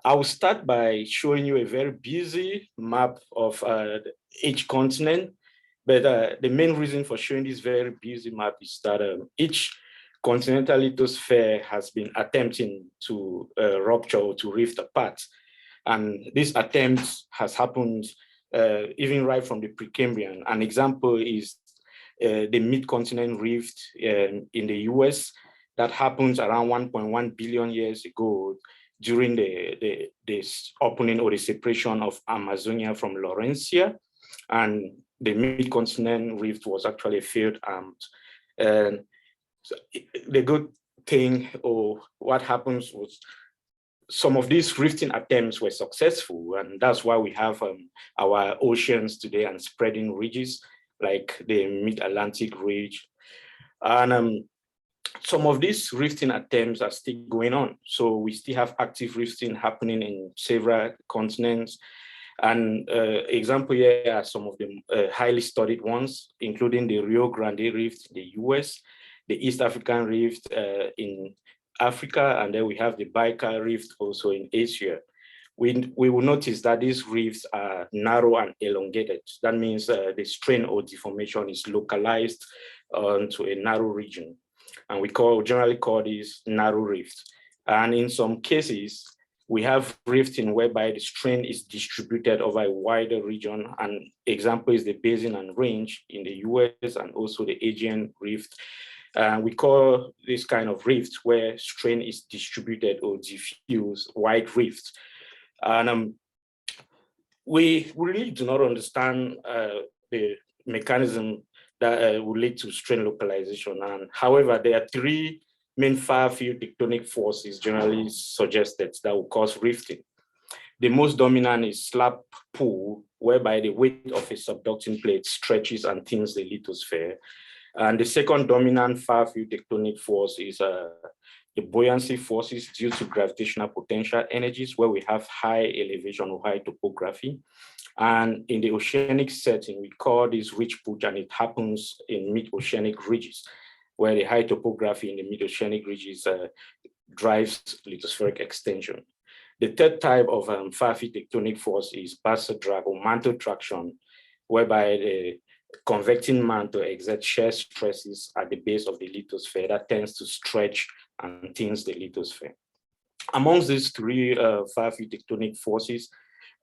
I will start by showing you a very busy map of each continent. But the main reason for showing this very busy map is that each continental lithosphere has been attempting to rupture or to rift apart. And this attempt has happened even right from the Precambrian. An example is the mid-continent rift in the US that happens around 1.1 billion years ago during the opening or the separation of Amazonia from Laurentia. And the mid-continent rift was actually a failed attempt. And so the good thing, or what happens, was some of these rifting attempts were successful, and that's why we have our oceans today and spreading ridges like the Mid-Atlantic Ridge. And some of these rifting attempts are still going on. So we still have active rifting happening in several continents. And example here are some of the highly studied ones, including the Rio Grande Rift in the US, the East African Rift in Africa, and then we have the Baikal Rift also in Asia. We will notice that these rifts are narrow and elongated. That means the strain or deformation is localized to a narrow region. And we generally call these narrow rifts. And in some cases, we have rifting whereby the strain is distributed over a wider region. And example is the Basin and Range in the US and also the Aegean Rift. We call this kind of rift where strain is distributed or diffuse wide rifts. And we really do not understand the mechanism that will lead to strain localization. And however, there are three main far-field tectonic forces generally suggested that will cause rifting. The most dominant is slab pull, whereby the weight of a subducting plate stretches and thins the lithosphere. And the second dominant far-field tectonic force is the buoyancy forces due to gravitational potential energies, where we have high elevation or high topography. And in the oceanic setting, we call this ridge push, and it happens in mid-oceanic ridges, where the high topography in the mid-oceanic ridges drives lithospheric extension. The third type of far-field tectonic force is basal drag or mantle traction, whereby the convecting mantle exerts shear stresses at the base of the lithosphere that tends to stretch and thins the lithosphere. Amongst these three far-field tectonic forces,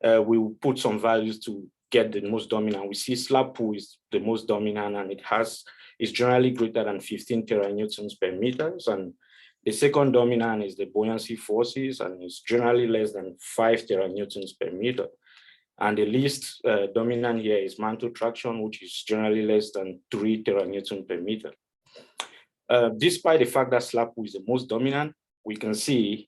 we will put some values to get the most dominant. We see slab pull is the most dominant, and is generally greater than 15 teranewtons per meter. And the second dominant is the buoyancy forces, and it's generally less than 5 teranewtons per meter. And the least dominant here is mantle traction, which is generally less than 3 teranewtons per meter. Despite the fact that slab pull is the most dominant, we can see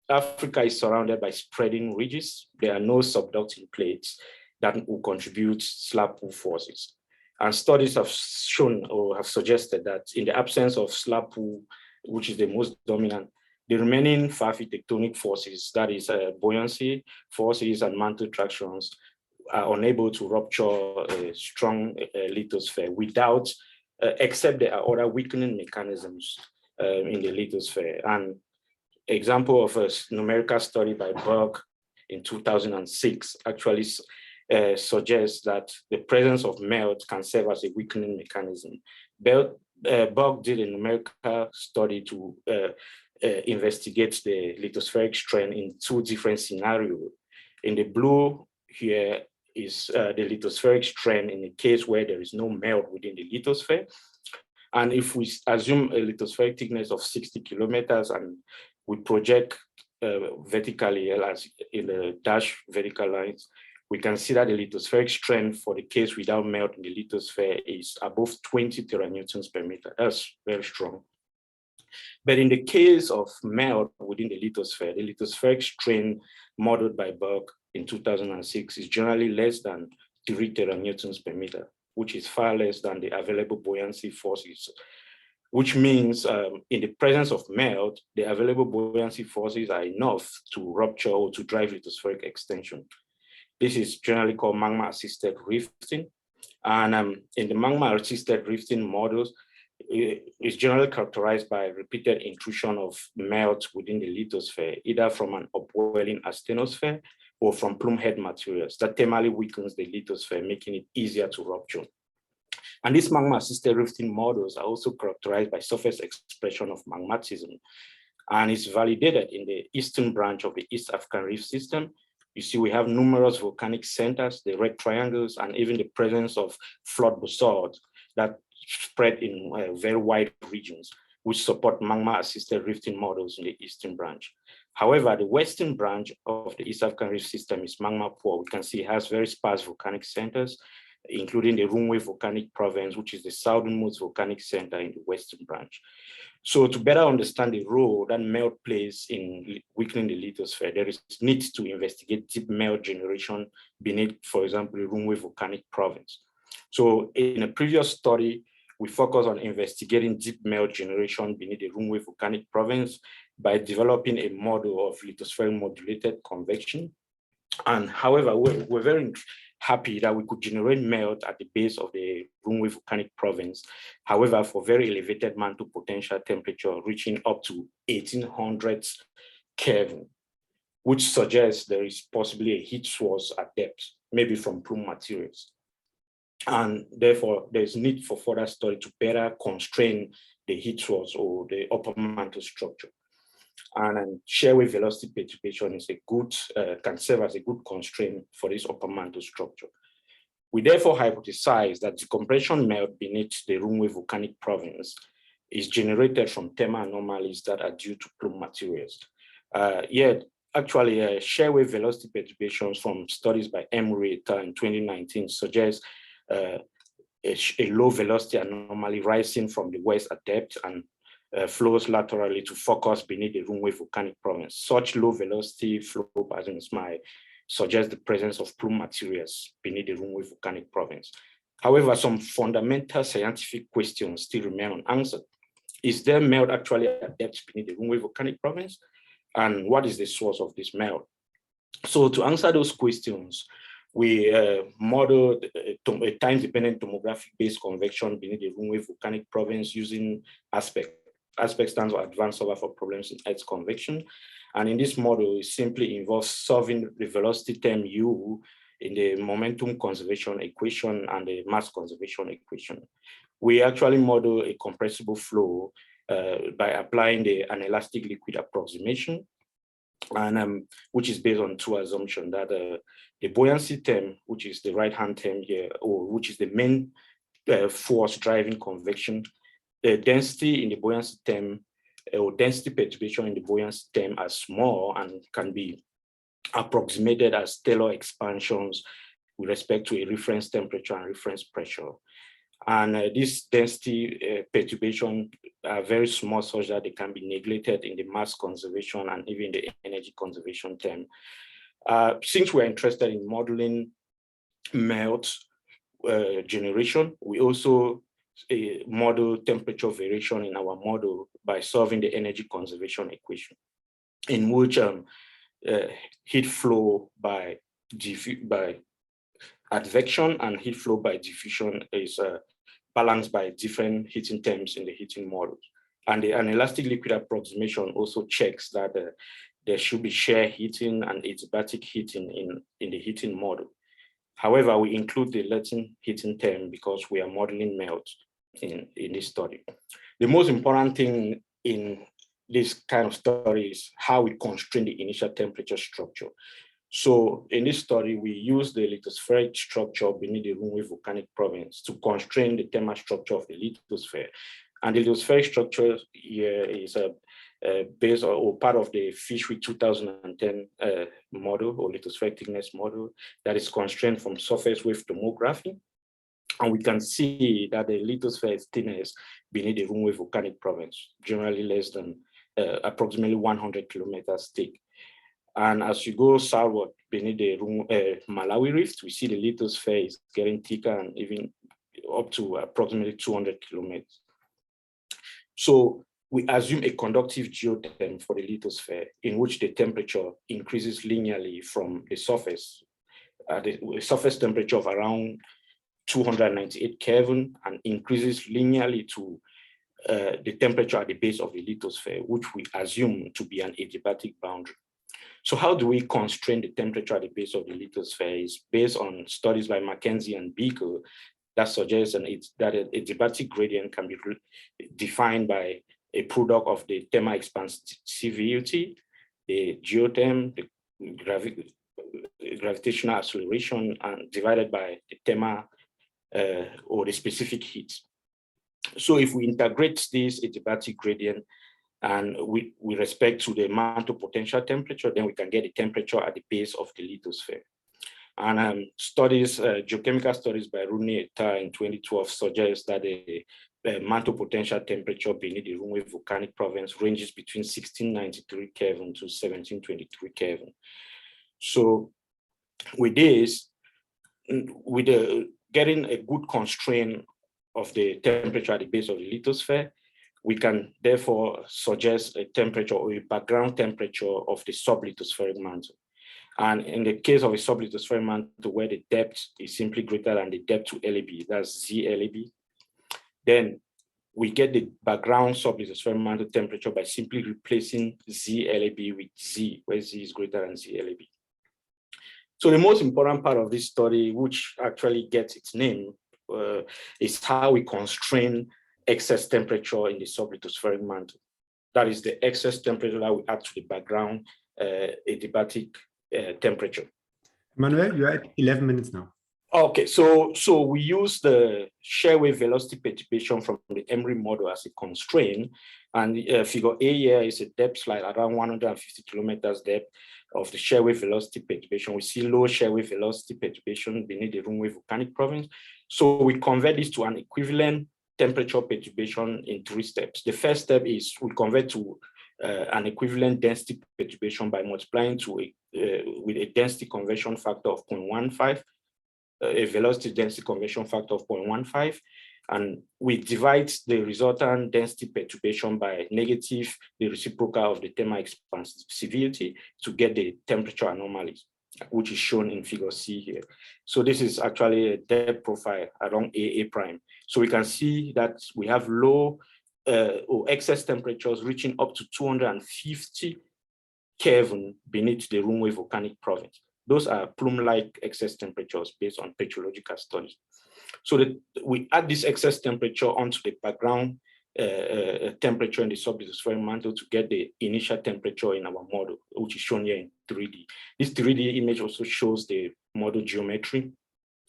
Africa is surrounded by spreading ridges. There are no subducting plates that will contribute slab pull forces. And studies have shown or have suggested that in the absence of slab pull, which is the most dominant, the remaining far-field tectonic forces, that is buoyancy forces and mantle tractions, are unable to rupture a strong lithosphere without, except there are other weakening mechanisms in the lithosphere. And example of a numerical study by Berg in 2006 actually suggests that the presence of melt can serve as a weakening mechanism. Berg did a numerical study to investigate the lithospheric strain in two different scenarios. In the blue here is the lithospheric strain in a case where there is no melt within the lithosphere. And if we assume a lithospheric thickness of 60 kilometers and we project vertically as in the dashed vertical lines, we can see that the lithospheric strain for the case without melt in the lithosphere is above 20 teranewtons per meter. That's very strong. But in the case of melt within the lithospheric strain modeled by Berg in 2006 is generally less than 3 teranewtons per meter, which is far less than the available buoyancy forces, which means in the presence of melt, the available buoyancy forces are enough to rupture or to drive lithospheric extension. This is generally called magma-assisted rifting. And in the magma-assisted rifting models, is generally characterized by repeated intrusion of melt within the lithosphere, either from an upwelling asthenosphere or from plume head materials that thermally weakens the lithosphere, making it easier to rupture. And these magma-assisted rifting models are also characterized by surface expression of magmatism, and it's validated in the eastern branch of the East African Rift System. You see, we have numerous volcanic centers, the red triangles, and even the presence of flood basalt that spread in very wide regions, which support magma-assisted rifting models in the eastern branch. However, the western branch of the East African Rift System is magma poor. We can see it has very sparse volcanic centers, including the Rungwe volcanic province, which is the southernmost volcanic center in the western branch. So to better understand the role that melt plays in weakening the lithosphere, there is need to investigate deep melt generation beneath, for example, the Rungwe volcanic province. So in a previous study, we focus on investigating deep melt generation beneath the Rungwe volcanic province by developing a model of lithospheric modulated convection. And however, we're very happy that we could generate melt at the base of the Rungwe volcanic province. However, for very elevated mantle potential temperature reaching up to 1800 Kelvin, which suggests there is possibly a heat source at depth, maybe from plume materials. And therefore, there's need for further study to better constrain the heat source or the upper mantle structure. And shear wave velocity perturbation is a good, can serve as a good constraint for this upper mantle structure. We therefore hypothesize that decompression melt beneath the Rungwe volcanic province is generated from thermal anomalies that are due to plume materials. Yet, actually, shear wave velocity perturbations from studies by Emmanuel in 2019 suggest a low velocity anomaly rising from the west at depth and flows laterally to focus beneath the Rungwe volcanic province. Such low velocity flow patterns might suggest the presence of plume materials beneath the Rungwe volcanic province. However, some fundamental scientific questions still remain unanswered. Is there melt actually at depth beneath the Rungwe volcanic province? And what is the source of this melt? So to answer those questions, we modeled a time-dependent tomography-based convection beneath the Rungwe volcanic province using ASPECT. ASPECT stands for Advanced Solver for Problems in Earth Convection. And in this model, it simply involves solving the velocity term U in the momentum conservation equation and the mass conservation equation. We actually model a compressible flow by applying the anelastic liquid approximation, and which is based on two assumptions that the buoyancy term, which is the right-hand term here, or which is the main force driving convection, the density in the buoyancy term, or density perturbation in the buoyancy term are small and can be approximated as Taylor expansions with respect to a reference temperature and reference pressure. And this density perturbation are very small such that they can be neglected in the mass conservation and even the energy conservation term. Since we're interested in modeling melt generation, we also model temperature variation in our model by solving the energy conservation equation, in which heat flow by advection and heat flow by diffusion is balanced by different heating terms in the heating models. And the anelastic liquid approximation also checks that there should be shear heating and adiabatic heating in the heating model. However, we include the latent heating term because we are modeling melt in this study. The most important thing in this kind of study is how we constrain the initial temperature structure. So in this study, we use the lithospheric structure beneath the Rungwe volcanic province to constrain the thermal structure of the lithosphere. And the lithospheric structure here is based or part of the Fishwick 2010 model or lithospheric thickness model that is constrained from surface wave tomography. And we can see that the lithosphere thickness beneath the Rungwe volcanic province, generally less than approximately 100 kilometers thick. And as you go southward beneath the Malawi Rift, we see the lithosphere is getting thicker and even up to approximately 200 kilometers. So we assume a conductive geotherm for the lithosphere in which the temperature increases linearly from the surface, the surface temperature of around 298 Kelvin and increases linearly to the temperature at the base of the lithosphere, which we assume to be an adiabatic boundary. So how do we constrain the temperature at the base of the lithosphere? Is based on studies by Mackenzie and Beaker that suggests that an adiabatic gradient can be defined by a product of the thermal expansivity, the geotherm, the gravitational acceleration, and divided by the thermal or the specific heat. So if we integrate this adiabatic gradient and with respect to the mantle potential temperature, then we can get the temperature at the base of the lithosphere. And geochemical studies by Rungwe et al. In 2012 suggest that the mantle potential temperature beneath the Rungwe volcanic province ranges between 1693 Kelvin to 1723 Kelvin. So with this, getting a good constraint of the temperature at the base of the lithosphere, we can therefore suggest a temperature or a background temperature of the sublithospheric mantle. And in the case of a sublithospheric mantle where the depth is simply greater than the depth to LAB, that's Z LAB, then we get the background sublithospheric mantle temperature by simply replacing Z LAB with Z, where Z is greater than Z LAB. So the most important part of this study, which actually gets its name, is how we constrain excess temperature in the sublithospheric mantle. That is the excess temperature that we add to the background adiabatic temperature. Emmanuel, you're at 11 minutes now. Okay, so we use the shear wave velocity perturbation from the Emery model as a constraint, and figure A here is a depth slide around 150 kilometers depth of the shear wave velocity perturbation. We see low shear wave velocity perturbation beneath the Rungwe volcanic province. So we convert this to an equivalent temperature perturbation in 3 steps. The first step is we convert to an equivalent density perturbation by multiplying with a density conversion factor of 0.15, a velocity density conversion factor of 0.15, and we divide the resultant density perturbation by negative the reciprocal of the thermal expansivity to get the temperature anomaly, which is shown in figure C here. So this is actually a depth profile along AA prime. So we can see that we have low or excess temperatures reaching up to 250 Kelvin beneath the Rungwe volcanic province. Those are plume-like excess temperatures based on petrological studies. So we add this excess temperature onto the background temperature in the sublithospheric mantle to get the initial temperature in our model, which is shown here in 3D. This 3D image also shows the model geometry,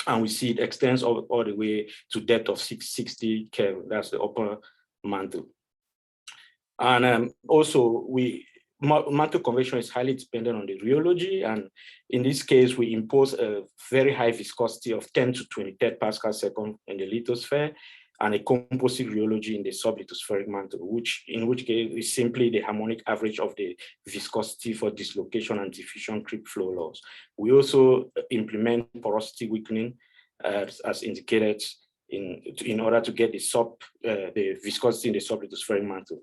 and we see it extends all the way to depth of 660 Kelvin. That's the upper mantle. And also, mantle convection is highly dependent on the rheology, and in this case, we impose a very high viscosity of 10 to 23 pascal second in the lithosphere, and a composite rheology in the sublithospheric mantle, in which case is simply the harmonic average of the viscosity for dislocation and diffusion creep flow laws. We also implement porosity weakening as indicated in order to get the viscosity in the sublithospheric mantle.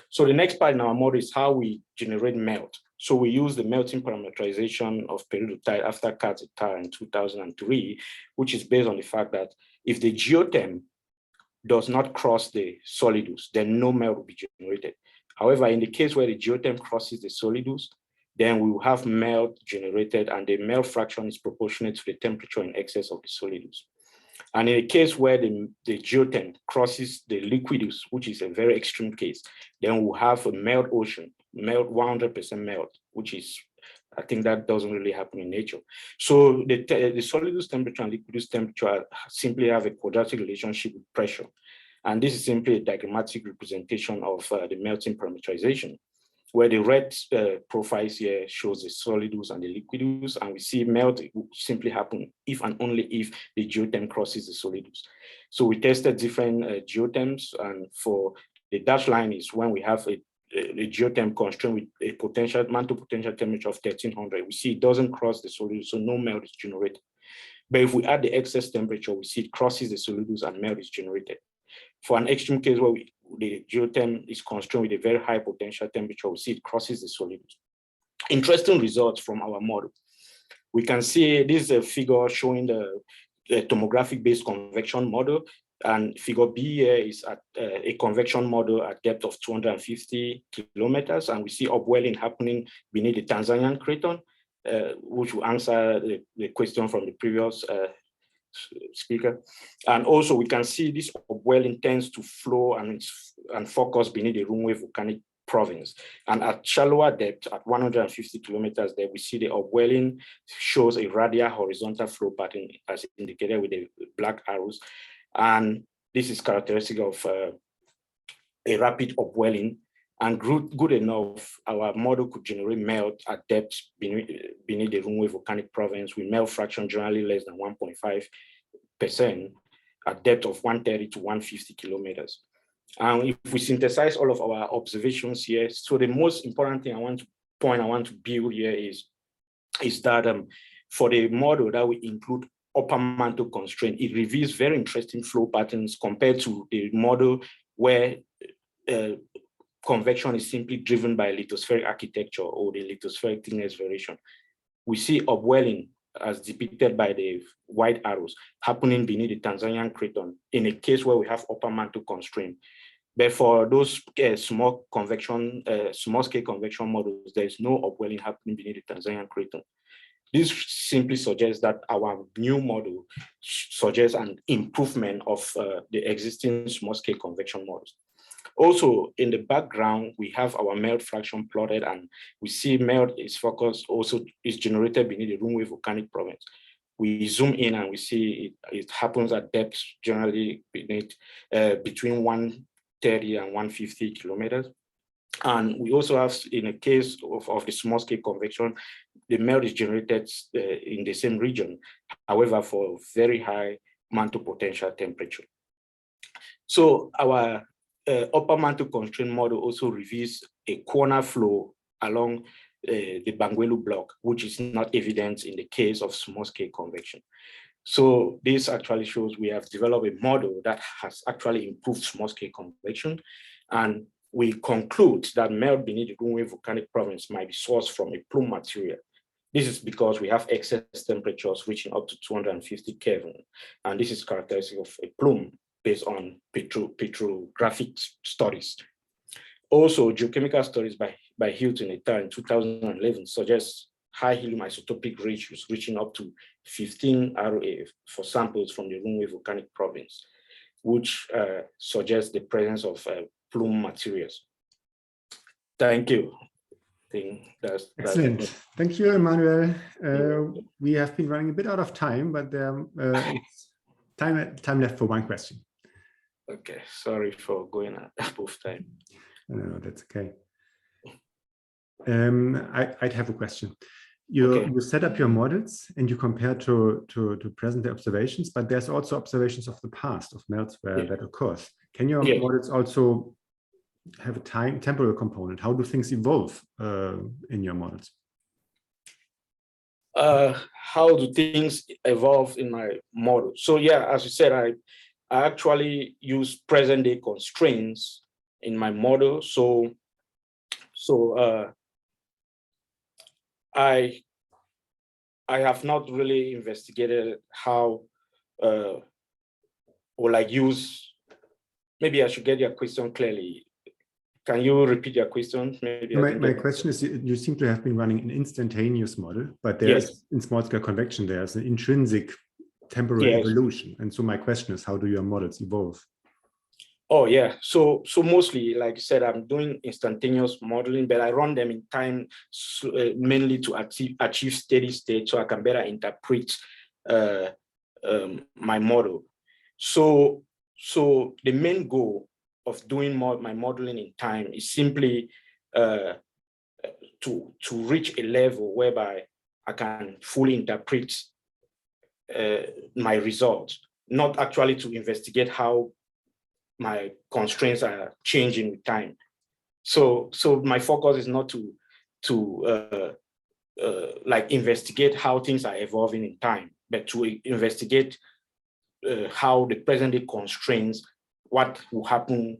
So the next part in our model is how we generate melt. So we use the melting parameterization of peridotite after Katz et al. In 2003, which is based on the fact that if the geotherm does not cross the solidus, then no melt will be generated. However, in the case where the geotherm crosses the solidus, then we will have melt generated, and the melt fraction is proportionate to the temperature in excess of the solidus. And in a case where the geotherm crosses the liquidus, which is a very extreme case, then we'll have a melt ocean, 100% melt, which is, I think that doesn't really happen in nature. So the solidus temperature and liquidus temperature simply have a quadratic relationship with pressure. And this is simply a diagrammatic representation of the melting parameterization, where the red profiles here shows the solidus and the liquidus, and we see melt will simply happen if and only if the geotherm crosses the solidus. So we tested different geotherms, and for the dashed line is when we have a geotherm constraint with a mantle potential temperature of 1300. We see it doesn't cross the solidus, so no melt is generated. But if we add the excess temperature, we see it crosses the solidus and melt is generated. For an extreme case where the geotherm is constrained with a very high potential temperature, we see it crosses the solidus. Interesting results from our model. We can see this is a figure showing the tomographic-based convection model, And figure B here is at a convection model at depth of 250 kilometers. And we see upwelling happening beneath the Tanzanian craton, which will answer the question from the previous speaker. And also we can see this upwelling tends to flow and focus beneath the Rungwe volcanic province. And at shallower depth, at 150 kilometers there, we see the upwelling shows a radial horizontal flow pattern as indicated with the black arrows. And this is characteristic of a rapid upwelling. And good enough, our model could generate melt at depth beneath the Rungwe volcanic province with melt fraction generally less than 1.5% at depth of 130 to 150 kilometers. And if we synthesize all of our observations here, so the most important thing I want to build here is that for the model that we include upper mantle constraint, it reveals very interesting flow patterns compared to the model where convection is simply driven by lithospheric architecture or the lithospheric thickness variation. We see upwelling as depicted by the white arrows happening beneath the Tanzanian craton in a case where we have upper mantle constraint. But for those small scale convection models, there is no upwelling happening beneath the Tanzanian craton. This simply suggests that our new model suggests an improvement of the existing small-scale convection models. Also, in the background, we have our melt fraction plotted, and we see melt is focused also is generated beneath the Rungwe volcanic province. We zoom in and we see it happens at depths generally beneath between 130 and 150 kilometers. And we also have, in a case of the small-scale convection, the melt is generated in the same region, however, for very high mantle potential temperature. So our upper mantle constraint model also reveals a corner flow along the Bangwelu block, which is not evident in the case of small-scale convection. So this actually shows we have developed a model that has actually improved small-scale convection, and we conclude that melt beneath the Rungwe volcanic province might be sourced from a plume material. This is because we have excess temperatures reaching up to 250 Kelvin, and this is characteristic of a plume based on petrographic studies. Also, geochemical studies by Hilton et al. In 2011 suggest high helium isotopic ratios reaching up to 15 ROA for samples from the Rungwe volcanic province, which suggests the presence of plume materials. Thank you. That's excellent. Thank you, Emmanuel. We have been running a bit out of time, but it's time left for one question. Okay, sorry for going above time. No, that's okay. I'd have a question. You set up your models and you compare to present-day observations, but there's also observations of the past of melts where that occurs. Can your models also have a temporal component? How do things evolve in your models? How do things evolve in my model? So yeah, as you said, I actually use present-day constraints in my model. So I have not really investigated how or like use. Maybe I should get your question clearly. Can you repeat your question? Maybe my question is, you seem to have been running an instantaneous model, but there's in small-scale convection, there's an intrinsic temporal evolution. And so my question is, how do your models evolve? Oh yeah, so mostly, like I said, I'm doing instantaneous modeling, but I run them in time mainly to achieve steady state, so I can better interpret my model. So the main goal of doing my modeling in time is simply to reach a level whereby I can fully interpret my results, not actually to investigate how my constraints are changing with time. So my focus is not to like investigate how things are evolving in time, but to investigate how the present day constraints, what will happen,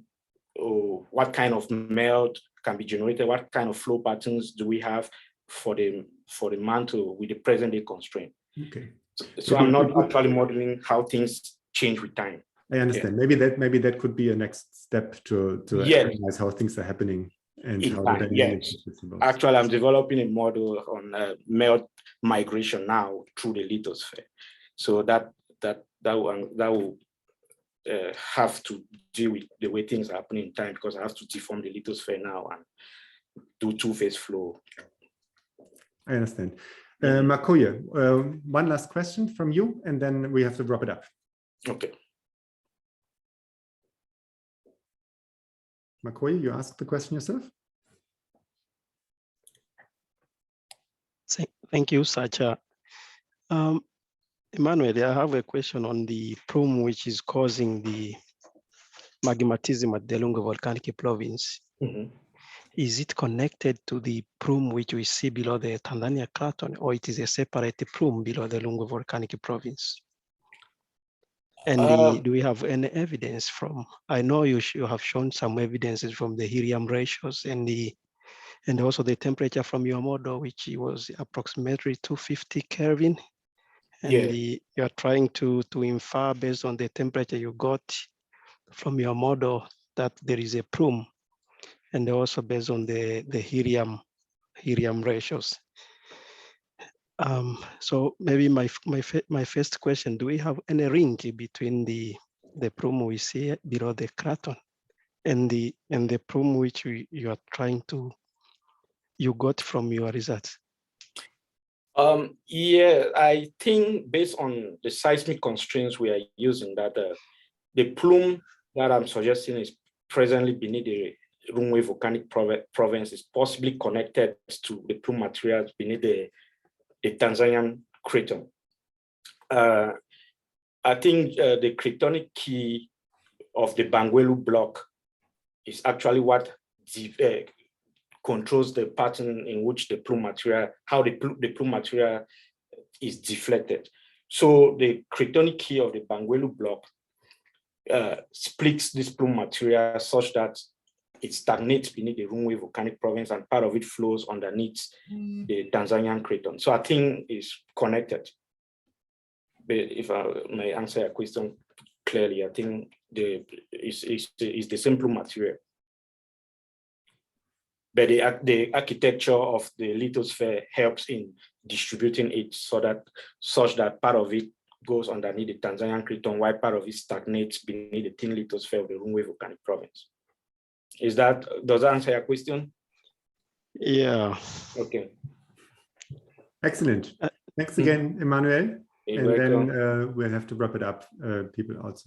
or what kind of melt can be generated, what kind of flow patterns do we have for the mantle with the present day constraint. Okay. So I'm not actually modeling how things change with time. I understand. Maybe that could be a next step to analyze how things are happening and how the dynamics is visible. Actually, I'm developing a model on melt migration now through the lithosphere. So that will have to deal with the way things are happening in time, because I have to deform the lithosphere now and do two-phase flow. I understand. Makoye, one last question from you, and then we have to wrap it up. Okay. Makoye, you asked the question yourself? Thank you, Sacha. Emmanuel, I have a question on the plume which is causing the magmatism at the Rungwe Volcanic province. Is it connected to the plume which we see below the Tanzania craton, or it is a separate plume below the Rungwe Volcanic province? And do we have any evidence from, I know you have shown some evidences from the helium ratios and also the temperature from your model, which was approximately 250 Kelvin. And you are trying to infer based on the temperature you got from your model that there is a plume, and also based on the helium ratios. So maybe my first question: do we have any link between the plume we see below the craton and the plume which you are trying to got from your results? Yeah, I think based on the seismic constraints we are using, that the plume that I'm suggesting is presently beneath the Rungwe Volcanic province is possibly connected to the plume materials beneath the Tanzanian craton. I think the cratonic key of the Bangwelu block is actually what controls the pattern in which the plume material, how the plume material is deflected. So the cratonic key of the Bangwelu block splits this plume material such that it stagnates beneath the Rungwe Volcanic province, and part of it flows underneath the Tanzanian craton. So I think it's connected. But if I may answer your question clearly, I think it's the same plume material. But the architecture of the lithosphere helps in distributing it such that part of it goes underneath the Tanzanian craton, while part of it stagnates beneath the thin lithosphere of the Rungwe Volcanic province. Does that answer your question? Yeah. Okay. Excellent. Thanks again, Emmanuel. And then we'll have to wrap it up. People also